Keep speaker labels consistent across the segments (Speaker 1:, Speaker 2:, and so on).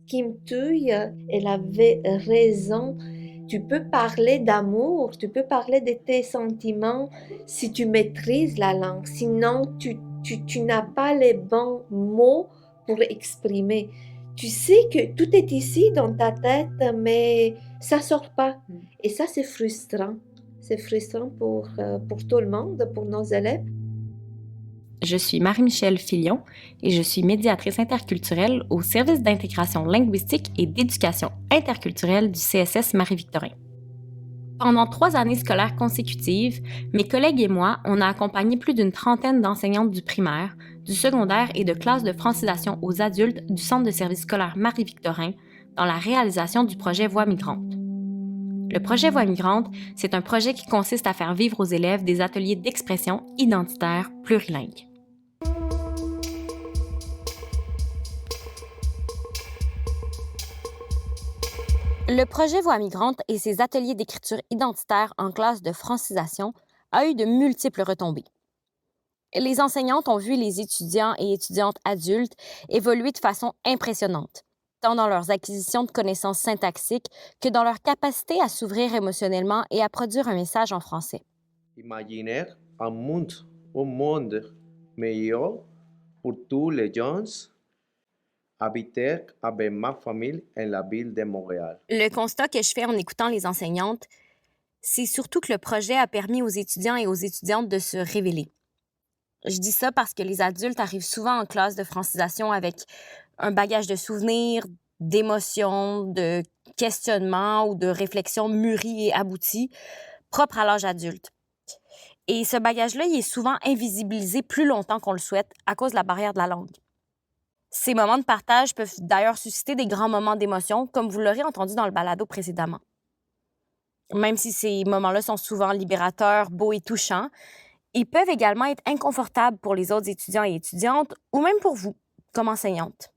Speaker 1: Kim Thuy, elle avait raison. Tu peux parler d'amour, tu peux parler de tes sentiments si tu maîtrises la langue. Sinon, tu n'as pas les bons mots pour exprimer. Tu sais que tout est ici dans ta tête, mais ça sort pas. Et ça, c'est frustrant. C'est frustrant pour tout le monde, pour nos élèves.
Speaker 2: Je suis Marie-Michèle Filion et je suis médiatrice interculturelle au service d'intégration linguistique et d'éducation interculturelle du CSS Marie-Victorin. Pendant 3 années scolaires consécutives, mes collègues et moi, on a accompagné plus d'une trentaine d'enseignantes du primaire, du secondaire et de classes de francisation aux adultes du Centre de services scolaires Marie-Victorin dans la réalisation du projet Voix migrante. Le projet Voix migrante, c'est un projet qui consiste à faire vivre aux élèves des ateliers d'expression identitaire plurilingue. Le projet Voix migrante et ses ateliers d'écriture identitaire en classe de francisation a eu de multiples retombées. Les enseignantes ont vu les étudiants et étudiantes adultes évoluer de façon impressionnante, tant dans leurs acquisitions de connaissances syntaxiques que dans leur capacité à s'ouvrir émotionnellement et à produire un message en français.
Speaker 3: Imaginer un monde meilleur pour tous les jeunes habiter avec ma famille en la ville de Montréal.
Speaker 2: Le constat que je fais en écoutant les enseignantes, c'est surtout que le projet a permis aux étudiants et aux étudiantes de se révéler. Je dis ça parce que les adultes arrivent souvent en classe de francisation avec un bagage de souvenirs, d'émotions, de questionnements ou de réflexions mûries et abouties, propres à l'âge adulte. Et ce bagage-là, il est souvent invisibilisé plus longtemps qu'on le souhaite à cause de la barrière de la langue. Ces moments de partage peuvent d'ailleurs susciter des grands moments d'émotion, comme vous l'aurez entendu dans le balado précédemment. Même si ces moments-là sont souvent libérateurs, beaux et touchants, ils peuvent également être inconfortables pour les autres étudiants et étudiantes, ou même pour vous, comme enseignante.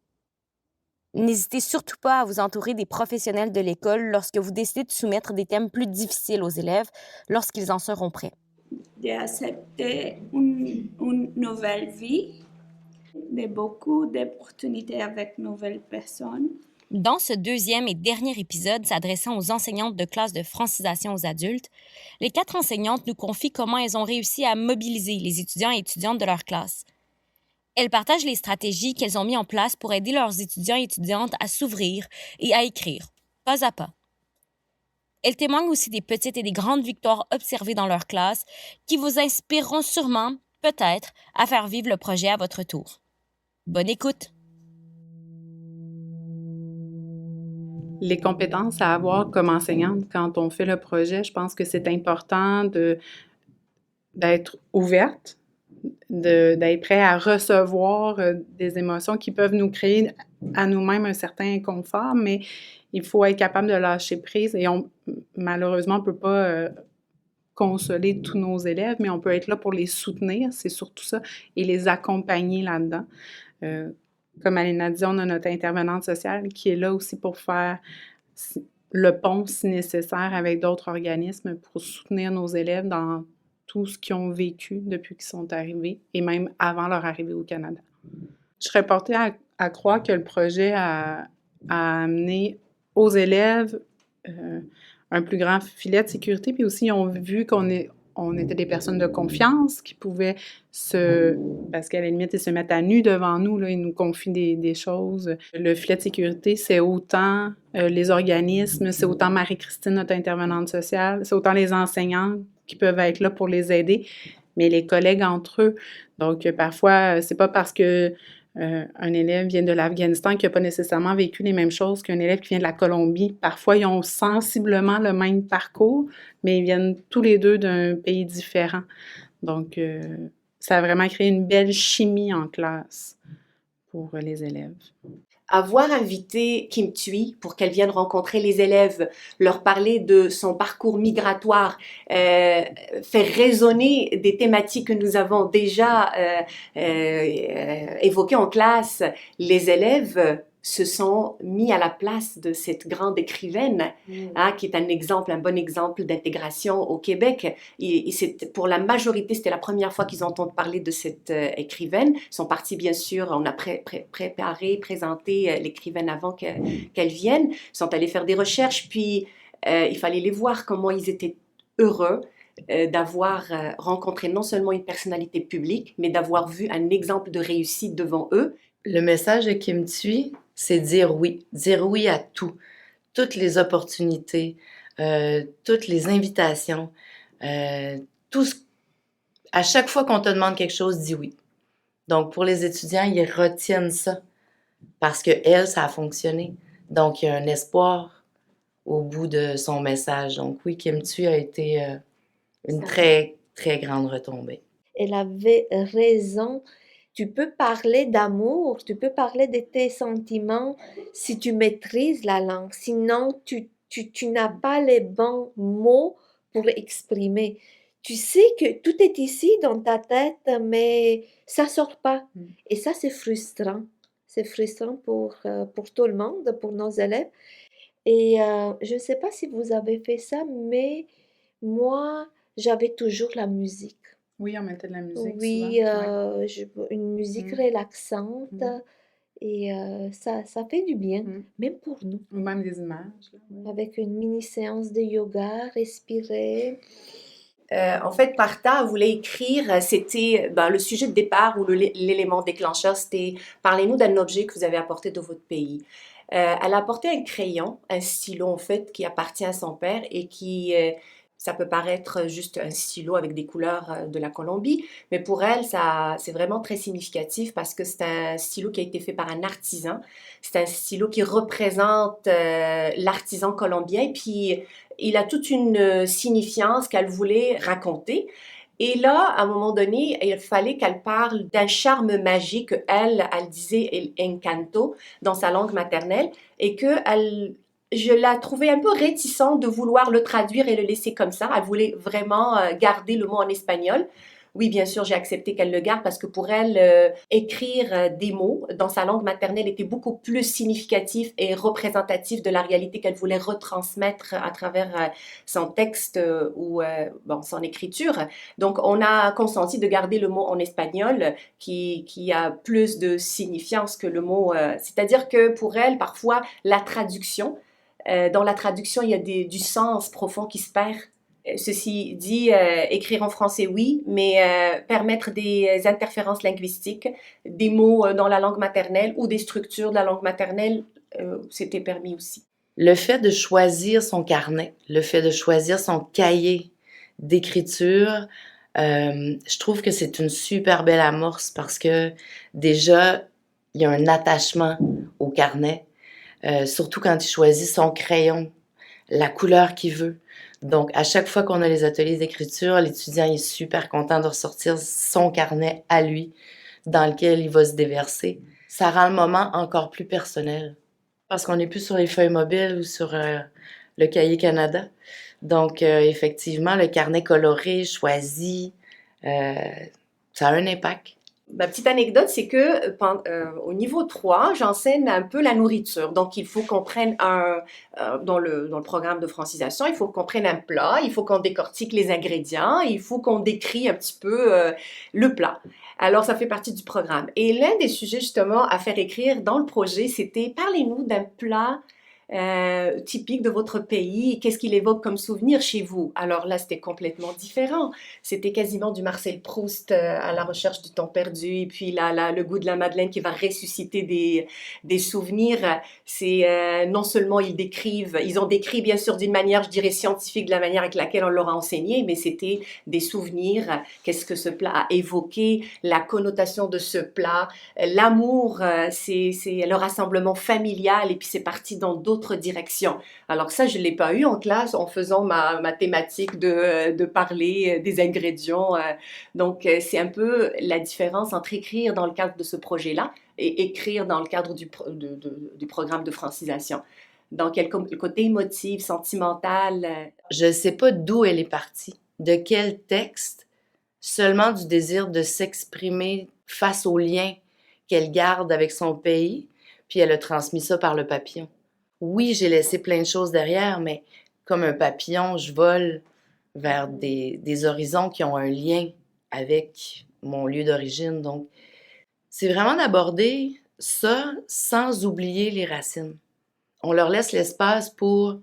Speaker 2: N'hésitez surtout pas à vous entourer des professionnels de l'école lorsque vous décidez de soumettre des thèmes plus difficiles aux élèves lorsqu'ils en seront prêts.
Speaker 4: D'accepter une nouvelle vie, de beaucoup d'opportunités avec de nouvelles personnes.
Speaker 2: Dans ce deuxième et dernier épisode s'adressant aux enseignantes de classe de francisation aux adultes, les 4 enseignantes nous confient comment elles ont réussi à mobiliser les étudiants et étudiantes de leur classe. Elles partagent les stratégies qu'elles ont mises en place pour aider leurs étudiants et étudiantes à s'ouvrir et à écrire, pas à pas. Elles témoignent aussi des petites et des grandes victoires observées dans leur classe qui vous inspireront sûrement, peut-être, à faire vivre le projet à votre tour. Bonne écoute!
Speaker 5: Les compétences à avoir comme enseignante quand on fait le projet, je pense que c'est important d'être ouverte, d'être prêt à recevoir des émotions qui peuvent nous créer à nous-mêmes un certain inconfort, mais il faut être capable de lâcher prise et malheureusement, on ne peut pas consoler tous nos élèves, mais on peut être là pour les soutenir, c'est surtout ça, et les accompagner là-dedans. Comme Aline a dit, on a notre intervenante sociale qui est là aussi pour faire le pont, si nécessaire, avec d'autres organismes pour soutenir nos élèves dans tout ce qu'ils ont vécu depuis qu'ils sont arrivés et même avant leur arrivée au Canada. Je serais portée à croire que le projet a amené aux élèves un plus grand filet de sécurité, puis aussi ils ont vu qu'on était des personnes de confiance qui pouvaient parce qu'à la limite, ils se mettent à nu devant nous, là, ils nous confient des choses. Le filet de sécurité, c'est autant les organismes, c'est autant Marie-Christine, notre intervenante sociale, c'est autant les enseignants qui peuvent être là pour les aider, mais les collègues entre eux. Donc, parfois, c'est pas parce que un élève vient de l'Afghanistan qui n'a pas nécessairement vécu les mêmes choses qu'un élève qui vient de la Colombie. Parfois, ils ont sensiblement le même parcours, mais ils viennent tous les deux d'un pays différent. Donc, ça a vraiment créé une belle chimie en classe pour les élèves.
Speaker 6: Avoir invité Kim Thuy pour qu'elle vienne rencontrer les élèves, leur parler de son parcours migratoire, faire résonner des thématiques que nous avons déjà évoquées en classe, les élèves se sont mis à la place de cette grande écrivaine, qui est un bon exemple d'intégration au Québec. Et pour la majorité, c'était la première fois qu'ils entendent parler de cette écrivaine. Ils sont partis, bien sûr, on a présenté l'écrivaine avant qu'elle vienne. Ils sont allés faire des recherches, puis il fallait les voir comment ils étaient heureux d'avoir rencontré non seulement une personnalité publique, mais d'avoir vu un exemple de réussite devant eux.
Speaker 7: Le message de Kim Thuy, c'est dire oui à tout, toutes les opportunités, toutes les invitations, à chaque fois qu'on te demande quelque chose, dis oui. Donc pour les étudiants, ils retiennent ça parce que elle, ça a fonctionné. Donc il y a un espoir au bout de son message. Donc oui, Kim Thuy a été une très, très grande retombée.
Speaker 1: Elle avait raison. Tu peux parler d'amour, tu peux parler de tes sentiments si tu maîtrises la langue. Sinon, tu n'as pas les bons mots pour exprimer. Tu sais que tout est ici dans ta tête, mais ça sort pas. Et ça, c'est frustrant. C'est frustrant pour tout le monde, pour nos élèves. Et je ne sais pas si vous avez fait ça, mais moi, j'avais toujours la musique.
Speaker 5: Oui, on mettait de la musique
Speaker 1: Oui,
Speaker 5: souvent. Ouais.
Speaker 1: une musique relaxante et ça fait du bien, même pour nous.
Speaker 5: Ou même des images. Là.
Speaker 1: Avec une mini séance de yoga, respirer.
Speaker 6: En fait, Partha voulait écrire, c'était le sujet de départ ou l'élément déclencheur, c'était « Parlez-nous d'un objet que vous avez apporté de votre pays ». Elle a apporté un crayon, un stylo en fait, qui appartient à son père et qui... ça peut paraître juste un stylo avec des couleurs de la Colombie, mais pour elle, c'est vraiment très significatif parce que c'est un stylo qui a été fait par un artisan. C'est un stylo qui représente l'artisan colombien, puis il a toute une signifiance qu'elle voulait raconter. Et là, à un moment donné, il fallait qu'elle parle d'un charme magique, elle disait el encanto dans sa langue maternelle, et je la trouvais un peu réticente de vouloir le traduire et le laisser comme ça. Elle voulait vraiment garder le mot en espagnol. Oui, bien sûr, j'ai accepté qu'elle le garde parce que pour elle, écrire des mots dans sa langue maternelle était beaucoup plus significatif et représentatif de la réalité qu'elle voulait retransmettre à travers son texte ou son écriture. Donc, on a consenti de garder le mot en espagnol qui a plus de signifiance que le mot. C'est-à-dire que pour elle, parfois, la traduction, dans la traduction, il y a du sens profond qui se perd. Ceci dit, écrire en français, oui, mais permettre des interférences linguistiques, des mots dans la langue maternelle ou des structures de la langue maternelle, c'était permis aussi.
Speaker 7: Le fait de choisir son carnet, le fait de choisir son cahier d'écriture, je trouve que c'est une super belle amorce parce que déjà, il y a un attachement au carnet, surtout quand il choisit son crayon, la couleur qu'il veut. Donc, à chaque fois qu'on a les ateliers d'écriture, l'étudiant est super content de ressortir son carnet à lui, dans lequel il va se déverser. Ça rend le moment encore plus personnel, parce qu'on n'est plus sur les feuilles mobiles ou sur le cahier Canada. Donc, effectivement, le carnet coloré, choisi, ça a un impact.
Speaker 6: Ma petite anecdote, c'est que au niveau 3, j'enseigne un peu la nourriture. Donc, il faut qu'on prenne dans le programme de francisation, il faut qu'on prenne un plat, il faut qu'on décortique les ingrédients, il faut qu'on décrit un petit peu le plat. Alors, ça fait partie du programme. Et l'un des sujets, justement, à faire écrire dans le projet, c'était « Parlez-nous d'un plat typique de votre pays, qu'est-ce qu'il évoque comme souvenir chez vous ?» Alors là, c'était complètement différent. C'était quasiment du Marcel Proust à la recherche du temps perdu, et puis là, le goût de la Madeleine qui va ressusciter des souvenirs. C'est non seulement ils ont décrit bien sûr d'une manière, je dirais, scientifique, de la manière avec laquelle on leur a enseigné, mais c'était des souvenirs, qu'est-ce que ce plat a évoqué, la connotation de ce plat, l'amour, c'est le rassemblement familial, et puis c'est parti dans d'autres direction. Alors ça, je ne l'ai pas eu en classe en faisant ma thématique de parler des ingrédients. Donc, c'est un peu la différence entre écrire dans le cadre de ce projet-là et écrire dans le cadre du programme de francisation. Dans quel côté émotif, sentimental?
Speaker 7: Je ne sais pas d'où elle est partie, de quel texte, seulement du désir de s'exprimer face aux liens qu'elle garde avec son pays. puis elle a transmis ça par le papillon. Oui, j'ai laissé plein de choses derrière, mais comme un papillon, je vole vers des horizons qui ont un lien avec mon lieu d'origine. Donc, c'est vraiment d'aborder ça sans oublier les racines. On leur laisse l'espace pour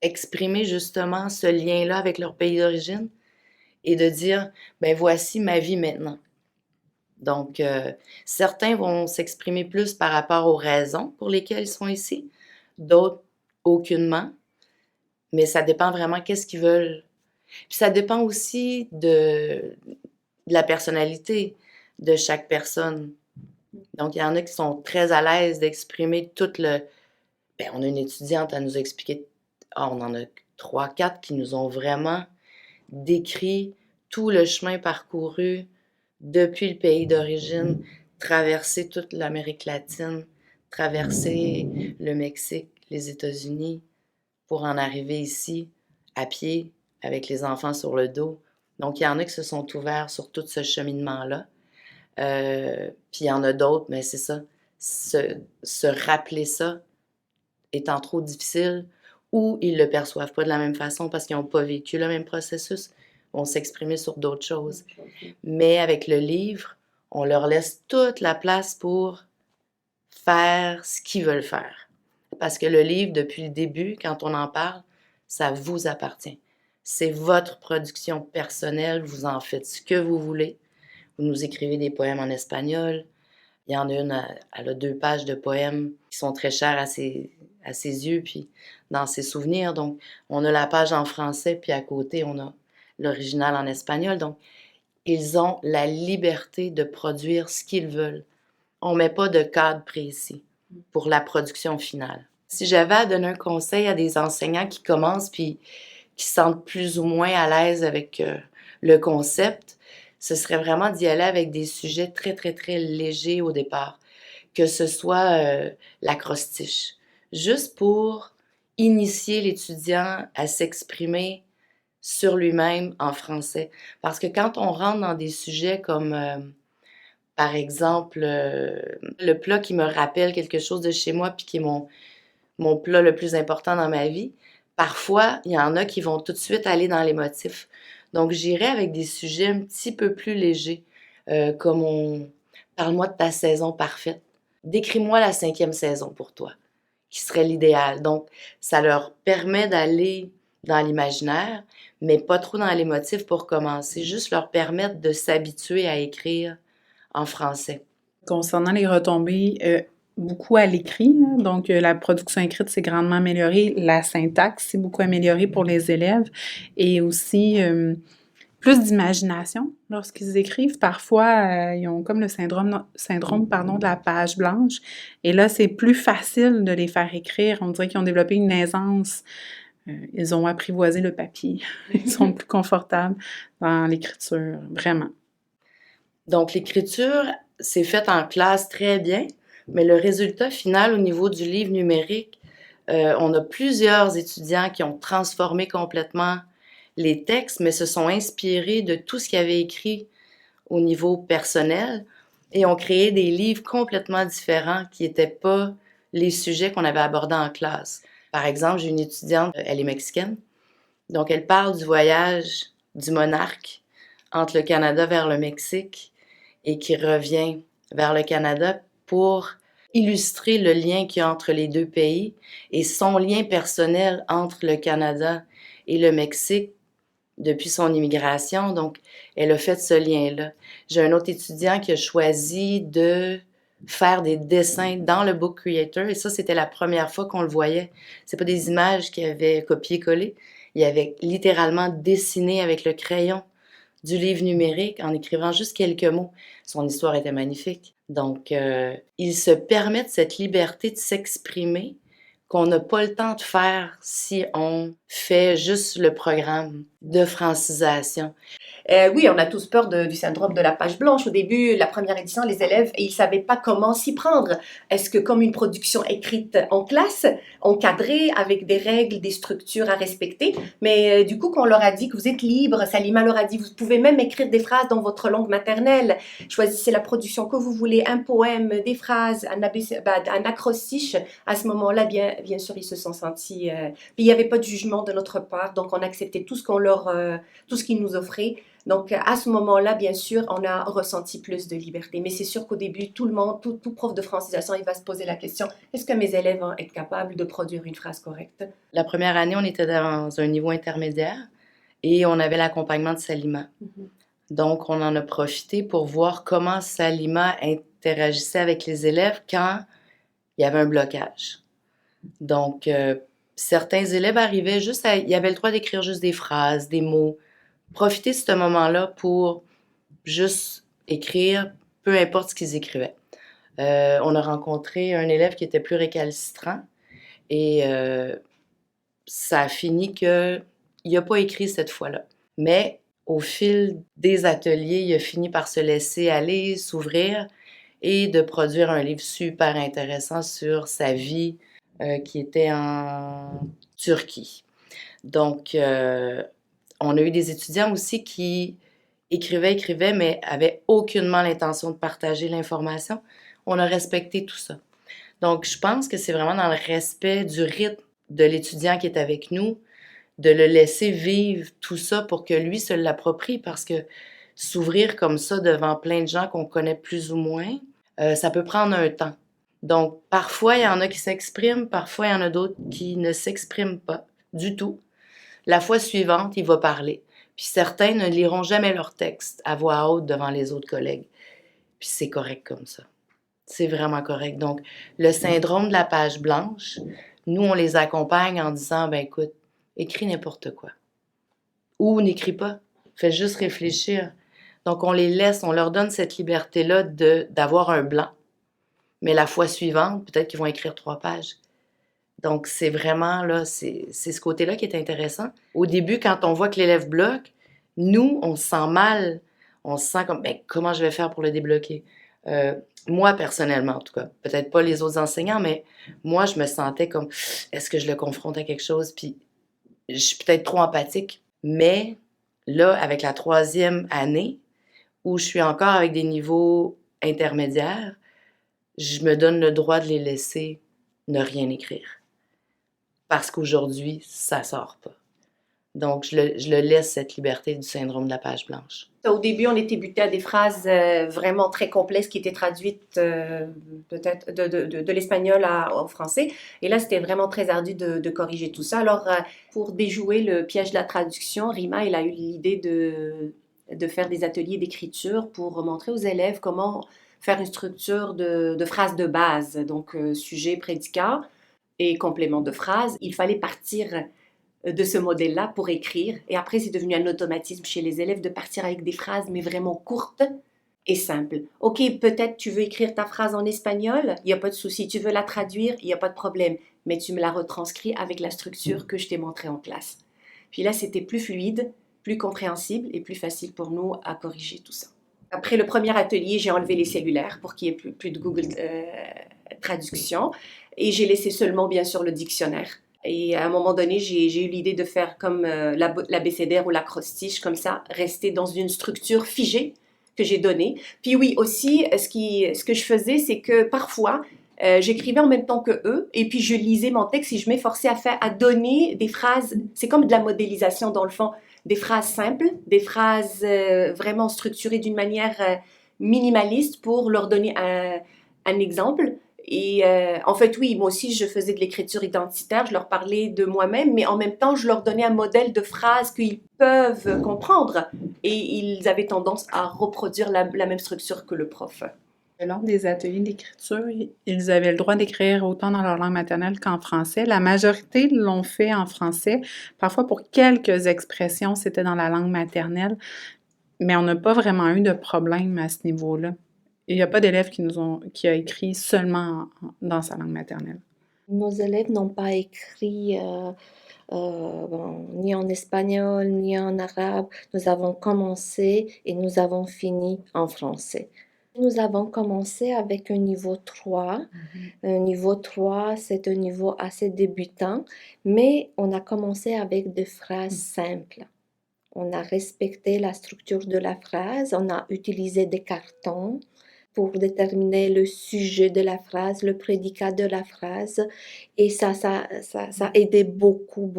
Speaker 7: exprimer justement ce lien-là avec leur pays d'origine et de dire, ben voici ma vie maintenant. Donc, certains vont s'exprimer plus par rapport aux raisons pour lesquelles ils sont ici, d'autres aucunement, mais ça dépend vraiment qu'est-ce qu'ils veulent. Puis ça dépend aussi de la personnalité de chaque personne. Donc, il y en a qui sont très à l'aise d'exprimer tout le... Ben, on a une étudiante à nous expliquer, on en a 3, 4 qui nous ont vraiment décrit tout le chemin parcouru depuis le pays d'origine, traverser toute l'Amérique latine, traverser le Mexique, les États-Unis, pour en arriver ici, à pied, avec les enfants sur le dos. Donc, il y en a qui se sont ouverts sur tout ce cheminement-là. Puis il y en a d'autres, mais c'est ça, se rappeler ça étant trop difficile, ou ils le perçoivent pas de la même façon parce qu'ils n'ont pas vécu le même processus, vont s'exprimer sur d'autres choses. Mais avec le livre, on leur laisse toute la place pour faire ce qu'ils veulent faire. Parce que le livre, depuis le début, quand on en parle, ça vous appartient. C'est votre production personnelle, vous en faites ce que vous voulez. Vous nous écrivez des poèmes en espagnol. Il y en a une, elle a 2 pages de poèmes qui sont très chers à ses yeux, puis dans ses souvenirs. Donc, on a la page en français, puis à côté, on a l'original en espagnol. Donc, ils ont la liberté de produire ce qu'ils veulent. On ne met pas de cadre précis pour la production finale. Si j'avais à donner un conseil à des enseignants qui commencent puis qui se sentent plus ou moins à l'aise avec le concept, ce serait vraiment d'y aller avec des sujets très, très, très légers au départ. Que ce soit l'acrostiche. Juste pour initier l'étudiant à s'exprimer sur lui-même en français. Parce que quand on rentre dans des sujets comme, par exemple, le plat qui me rappelle quelque chose de chez moi puis qui est mon plat le plus important dans ma vie, parfois, il y en a qui vont tout de suite aller dans les motifs. Donc, j'irai avec des sujets un petit peu plus légers, comme parle-moi de ta saison parfaite. Décris-moi la 5e saison pour toi, qui serait l'idéal. Donc, ça leur permet d'aller dans l'imaginaire, mais pas trop dans les motifs pour commencer. Juste leur permettre de s'habituer à écrire en français.
Speaker 5: Concernant les retombées, beaucoup à l'écrit, hein. Donc la production écrite s'est grandement améliorée, la syntaxe s'est beaucoup améliorée pour les élèves et aussi plus d'imagination lorsqu'ils écrivent. Parfois, ils ont comme le syndrome de la page blanche et là, c'est plus facile de les faire écrire. On dirait qu'ils ont développé une aisance. Ils ont apprivoisé le papier. Ils sont plus confortables dans l'écriture, vraiment.
Speaker 7: Donc, l'écriture, c'est fait en classe très bien, mais le résultat final au niveau du livre numérique, on a plusieurs étudiants qui ont transformé complètement les textes, mais se sont inspirés de tout ce qu'ils avaient écrit au niveau personnel et ont créé des livres complètement différents qui n'étaient pas les sujets qu'on avait abordés en classe. Par exemple, j'ai une étudiante, elle est mexicaine, donc elle parle du voyage du monarque entre le Canada vers le Mexique et qui revient vers le Canada pour illustrer le lien qu'il y a entre les 2 pays et son lien personnel entre le Canada et le Mexique depuis son immigration. Donc, elle a fait ce lien-là. J'ai un autre étudiant qui a choisi de faire des dessins dans le Book Creator et ça, c'était la première fois qu'on le voyait. C'est pas des images qu'il avait copié-collé. Il avait littéralement dessiné avec le crayon du livre numérique en écrivant juste quelques mots. Son histoire était magnifique. Donc, ils se permettent cette liberté de s'exprimer qu'on n'a pas le temps de faire si on fait juste le programme de francisation.
Speaker 6: Oui, on a tous peur du syndrome de la page blanche. Au début, la première édition, les élèves, ils ne savaient pas comment s'y prendre. Est-ce que comme une production écrite en classe, encadrée, avec des règles, des structures à respecter, mais du coup, quand on leur a dit que vous êtes libre, Salima leur a dit, vous pouvez même écrire des phrases dans votre langue maternelle, choisissez la production que vous voulez, un poème, des phrases, un acrostiche. À ce moment-là, bien sûr, ils se sont sentis... Puis il n'y avait pas de jugement de notre part, donc on acceptait tout ce tout ce qu'ils nous offraient. Donc, à ce moment-là, bien sûr, on a ressenti plus de liberté. Mais c'est sûr qu'au début, tout le monde, tout prof de francisation, il va se poser la question, est-ce que mes élèves vont être capables de produire une phrase correcte?
Speaker 7: La première année, on était dans un niveau intermédiaire et on avait l'accompagnement de Salima. Donc, on en a profité pour voir comment Salima interagissait avec les élèves quand il y avait un blocage. Donc, certains élèves arrivaient juste ils avaient le droit d'écrire juste des phrases, des mots. Profiter de ce moment-là pour juste écrire, peu importe ce qu'ils écrivaient. On a rencontré un élève qui était plus récalcitrant et ça a fini qu'il n'a pas écrit cette fois-là. Mais au fil des ateliers, il a fini par se laisser aller, s'ouvrir et de produire un livre super intéressant sur sa vie qui était en Turquie. Donc, on a eu des étudiants aussi qui écrivaient, mais avaient aucunement l'intention de partager l'information. On a respecté tout ça. Donc, je pense que c'est vraiment dans le respect du rythme de l'étudiant qui est avec nous, de le laisser vivre tout ça pour que lui se l'approprie, parce que s'ouvrir comme ça devant plein de gens qu'on connaît plus ou moins, ça peut prendre un temps. Donc, parfois, il y en a qui s'expriment, parfois, il y en a d'autres qui ne s'expriment pas du tout. La fois suivante, il va parler. Puis certains ne liront jamais leur texte à voix haute devant les autres collègues. Puis c'est correct comme ça. C'est vraiment correct. Donc, le syndrome de la page blanche, nous, on les accompagne en disant, ben écoute, écris n'importe quoi. Ou n'écris pas. Fais juste réfléchir. Donc, on les laisse, on leur donne cette liberté-là d'avoir un blanc. Mais la fois suivante, peut-être qu'ils vont écrire 3 pages. Donc, c'est vraiment, là, c'est ce côté-là qui est intéressant. Au début, quand on voit que l'élève bloque, nous, on se sent mal. On se sent comme, ben, comment je vais faire pour le débloquer? Moi, personnellement, en tout cas. Peut-être pas les autres enseignants, mais moi, je me sentais comme, est-ce que je le confronte à quelque chose? Puis, je suis peut-être trop empathique. Mais là, avec la 3e année, où je suis encore avec des niveaux intermédiaires, je me donne le droit de les laisser ne rien écrire. Parce qu'aujourd'hui, ça sort pas. Donc, je le laisse, cette liberté du syndrome de la page blanche.
Speaker 6: Au début, on était buté à des phrases vraiment très complexes qui étaient traduites peut-être de l'espagnol au français. Et là, c'était vraiment très ardu de corriger tout ça. Alors, pour déjouer le piège de la traduction, Rima, elle a eu l'idée de faire des ateliers d'écriture pour montrer aux élèves comment faire une structure de phrases de base. Donc, sujet, prédicat et complément de phrase. Il fallait partir de ce modèle-là pour écrire. Et après, c'est devenu un automatisme chez les élèves de partir avec des phrases, mais vraiment courtes et simples. OK, peut-être tu veux écrire ta phrase en espagnol, il n'y a pas de souci. Tu veux la traduire, il n'y a pas de problème. Mais tu me la retranscris avec la structure que je t'ai montrée en classe. Puis là, c'était plus fluide, plus compréhensible et plus facile pour nous à corriger tout ça. Après le premier atelier, j'ai enlevé les cellulaires pour qu'il n'y ait plus de Google Traduction. Et j'ai laissé seulement, bien sûr, le dictionnaire. Et à un moment donné, j'ai eu l'idée de faire comme l'abécédaire ou l'acrostiche, comme ça, rester dans une structure figée que j'ai donnée. Puis oui, aussi, ce que je faisais, c'est que parfois, j'écrivais en même temps que eux, et puis je lisais mon texte et je m'efforçais à donner des phrases, c'est comme de la modélisation dans le fond, des phrases simples, des phrases vraiment structurées d'une manière minimaliste pour leur donner un exemple. Et en fait, oui, moi aussi, je faisais de l'écriture identitaire, je leur parlais de moi-même, mais en même temps, je leur donnais un modèle de phrase qu'ils peuvent comprendre. Et ils avaient tendance à reproduire la même structure que le prof.
Speaker 5: Lors des ateliers d'écriture, ils avaient le droit d'écrire autant dans leur langue maternelle qu'en français. La majorité l'ont fait en français. Parfois, pour quelques expressions, c'était dans la langue maternelle. Mais on n'a pas vraiment eu de problème à ce niveau-là. Il n'y a pas d'élève qui a écrit seulement dans sa langue maternelle.
Speaker 1: Nos élèves n'ont pas écrit ni en espagnol, ni en arabe. Nous avons commencé et nous avons fini en français. Nous avons commencé avec un niveau 3. Un niveau 3, c'est un niveau assez débutant, mais on a commencé avec des phrases simples. On a respecté la structure de la phrase, on a utilisé des cartons pour déterminer le sujet de la phrase, le prédicat de la phrase, et ça a aidé beaucoup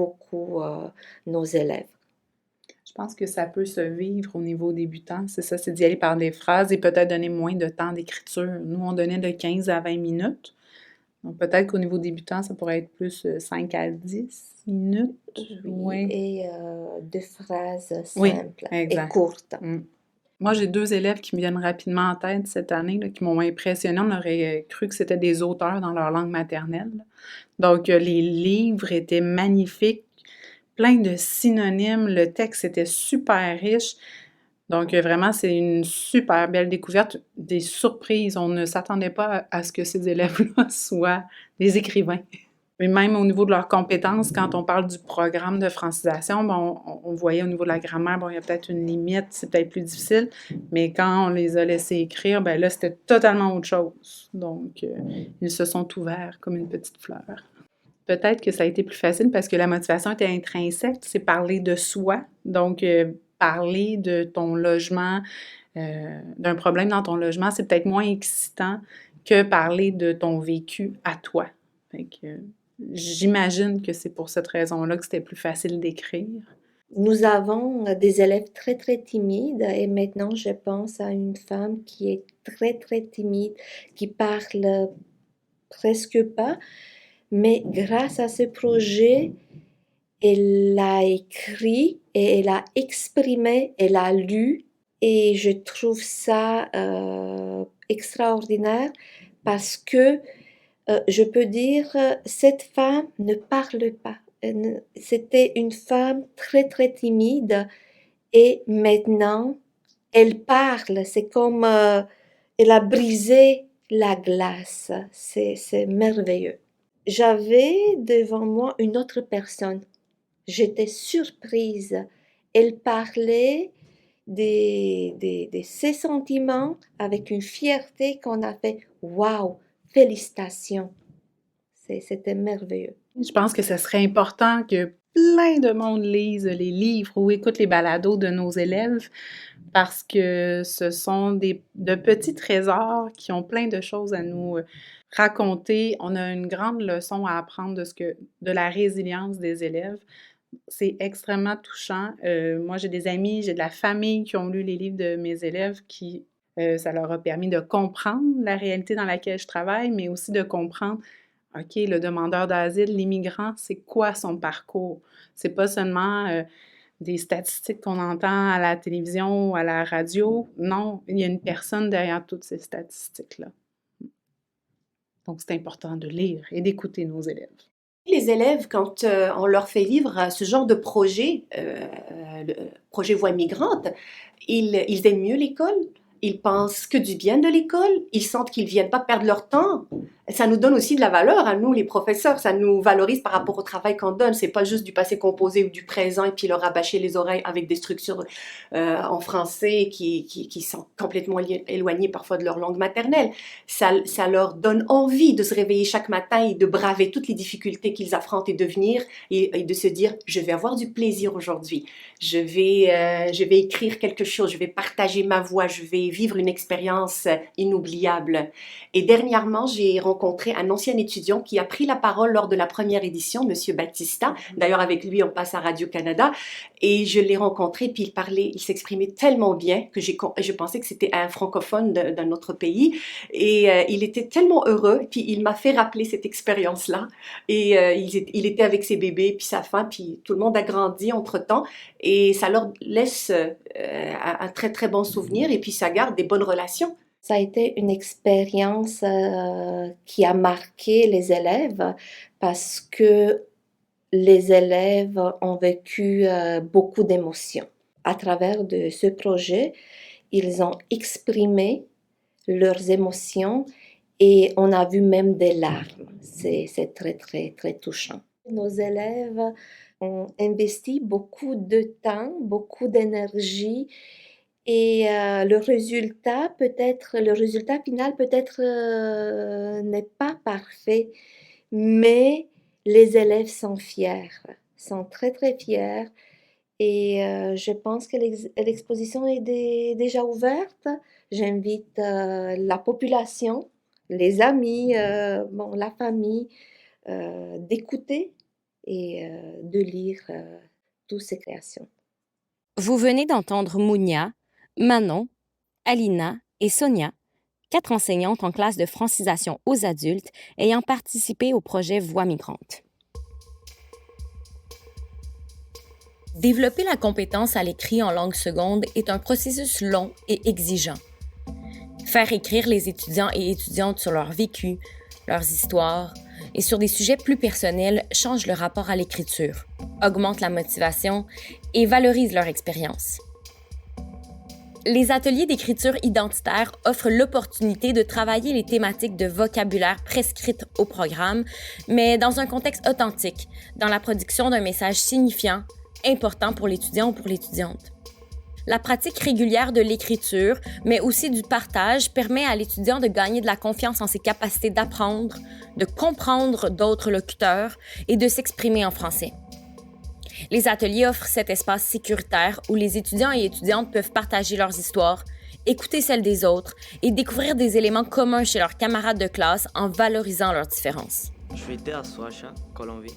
Speaker 1: nos élèves.
Speaker 5: Je pense que ça peut se vivre au niveau débutant, c'est ça, c'est d'y aller par des phrases et peut-être donner moins de temps d'écriture. Nous, on donnait de 15 à 20 minutes. Donc, peut-être qu'au niveau débutant, ça pourrait être plus 5 à 10 minutes.
Speaker 1: Oui. Et de phrases
Speaker 5: Oui,
Speaker 1: simples et
Speaker 5: exact.
Speaker 1: courtes.
Speaker 5: Moi, j'ai 2 élèves qui me viennent rapidement en tête cette année, là, qui m'ont impressionnée. On aurait cru que c'était des auteurs dans leur langue maternelle. Donc, les livres étaient magnifiques, plein de synonymes. Le texte était super riche. Donc, vraiment, c'est une super belle découverte, des surprises. On ne s'attendait pas à ce que ces élèves-là soient des écrivains. Mais même au niveau de leurs compétences, quand on parle du programme de francisation, bon, on voyait au niveau de la grammaire, bon, il y a peut-être une limite, c'est peut-être plus difficile, mais quand on les a laissés écrire, ben là, c'était totalement autre chose. Donc, ils se sont ouverts comme une petite fleur. Peut-être que ça a été plus facile parce que la motivation était intrinsèque, c'est parler de soi, donc parler de ton logement, d'un problème dans ton logement, c'est peut-être moins excitant que parler de ton vécu à toi. Fait que, j'imagine que c'est pour cette raison-là que c'était plus facile d'écrire.
Speaker 1: Nous avons des élèves très timides et maintenant je pense à une femme qui est très timide, qui parle presque pas, mais grâce à ce projet, elle a écrit et elle a exprimé, elle a lu et je trouve ça extraordinaire parce que je peux dire, cette femme ne parle pas. C'était une femme très timide et maintenant elle parle. C'est comme elle a brisé la glace. C'est merveilleux. J'avais devant moi une autre personne. J'étais surprise. Elle parlait de ses sentiments avec une fierté qu'on a fait « Waouh, félicitations !» C'était merveilleux.
Speaker 5: Je pense que ce serait important que plein de monde lise les livres ou écoute les balados de nos élèves parce que ce sont de petits trésors qui ont plein de choses à nous raconter. On a une grande leçon à apprendre de la résilience des élèves. C'est extrêmement touchant. Moi, j'ai des amis, j'ai de la famille qui ont lu les livres de mes élèves qui, ça leur a permis de comprendre la réalité dans laquelle je travaille, mais aussi de comprendre, OK, le demandeur d'asile, l'immigrant, c'est quoi son parcours? C'est pas seulement des statistiques qu'on entend à la télévision ou à la radio. Non, il y a une personne derrière toutes ces statistiques-là. Donc, c'est important de lire et d'écouter nos élèves.
Speaker 6: Les élèves, quand on leur fait vivre ce genre de projet, le projet Voix migrante, ils aiment mieux l'école, ils pensent que du bien de l'école, ils sentent qu'ils ne viennent pas perdre leur temps. Ça nous donne aussi de la valeur à nous, les professeurs, ça nous valorise par rapport au travail qu'on donne. C'est pas juste du passé composé ou du présent et puis leur rabâcher les oreilles avec des structures en français qui sont complètement éloignées parfois de leur langue maternelle. Ça leur donne envie de se réveiller chaque matin et de braver toutes les difficultés qu'ils affrontent et de venir et de se dire je vais avoir du plaisir aujourd'hui, je vais écrire quelque chose, je vais partager ma voix, je vais vivre une expérience inoubliable. Et dernièrement, j'ai rencontré un ancien étudiant qui a pris la parole lors de la première édition, Monsieur Battista. D'ailleurs, avec lui, on passe à Radio-Canada. Et je l'ai rencontré, puis il s'exprimait tellement bien que je pensais que c'était un francophone d'un autre pays. Et il était tellement heureux, puis il m'a fait rappeler cette expérience-là. Et il était avec ses bébés, puis sa femme, puis tout le monde a grandi entre-temps. Et ça leur laisse un très bon souvenir, et puis ça garde des bonnes relations.
Speaker 1: Ça a été une expérience qui a marqué les élèves parce que les élèves ont vécu beaucoup d'émotions. À travers de ce projet, ils ont exprimé leurs émotions et on a vu même des larmes. C'est très touchant. Nos élèves On investit beaucoup de temps, beaucoup d'énergie et le résultat final peut-être n'est pas parfait, mais les élèves sont fiers, sont très très fiers et je pense que l'exposition est déjà ouverte. J'invite la population, les amis, la famille, d'écouter et de lire toutes ces créations.
Speaker 2: Vous venez d'entendre Mounia, Manon, Alina et Sonia, 4 enseignantes en classe de francisation aux adultes ayant participé au projet Voix migrantes. Développer la compétence à l'écrit en langue seconde est un processus long et exigeant. Faire écrire les étudiants et étudiantes sur leur vécu, leurs histoires et sur des sujets plus personnels change le rapport à l'écriture, augmente la motivation et valorise leur expérience. Les ateliers d'écriture identitaire offrent l'opportunité de travailler les thématiques de vocabulaire prescrites au programme, mais dans un contexte authentique, dans la production d'un message signifiant, important pour l'étudiant ou pour l'étudiante. La pratique régulière de l'écriture, mais aussi du partage, permet à l'étudiant de gagner de la confiance en ses capacités d'apprendre, de comprendre d'autres locuteurs et de s'exprimer en français. Les ateliers offrent cet espace sécuritaire où les étudiants et étudiantes peuvent partager leurs histoires, écouter celles des autres et découvrir des éléments communs chez leurs camarades de classe en valorisant leurs différences.
Speaker 8: Je vais à Soacha, Colombie.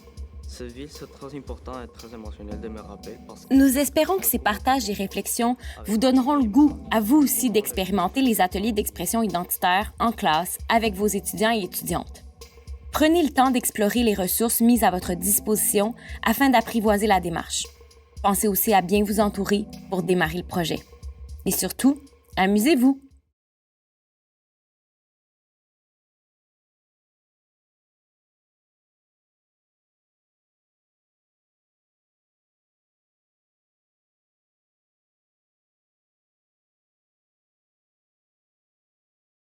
Speaker 8: Cette ville, c'est très important et très émotionnel de me rappeler parce que...
Speaker 2: Nous espérons que ces partages et réflexions vous donneront le goût, à vous aussi, d'expérimenter les ateliers d'expression identitaire en classe avec vos étudiants et étudiantes. Prenez le temps d'explorer les ressources mises à votre disposition afin d'apprivoiser la démarche. Pensez aussi à bien vous entourer pour démarrer le projet. Et surtout, amusez-vous!